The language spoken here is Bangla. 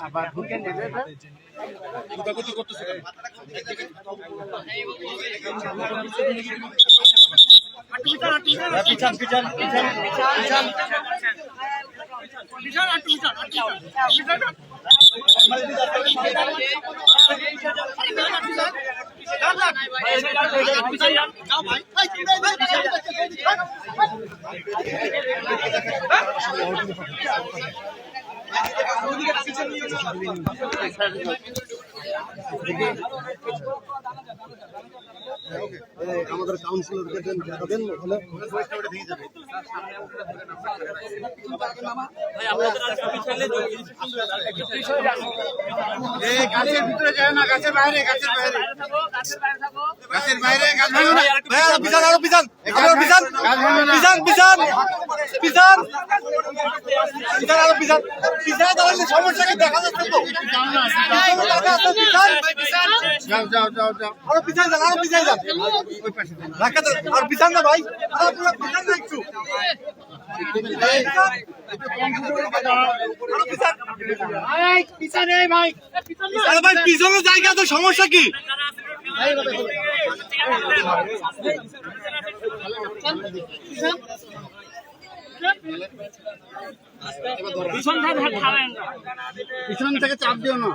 আবার ঢুকে নেবে পিছন পিছন আমাদের কাউন্সিলরকে দেখাবেন হলে গাছের ভিতরে যায় না, গাছের বাইরে, গাছের বাইরে, গাছের বাইরে, পিছান আরো পিছান, আরো পিছান, পিছান পিছান পিছান পিছান আরো পিছান, পিছান তাহলে সমস্যাকে দেখা যাচ্ছে তো। যাও যাও যাও যাও, আরো পিছান যান, আরো পিছান যান, আর পিছান না ভাই, পিছান না একটু, পিছনের জায়গা তো সমস্যা কি? পিছন থেকে চাপ দিও না।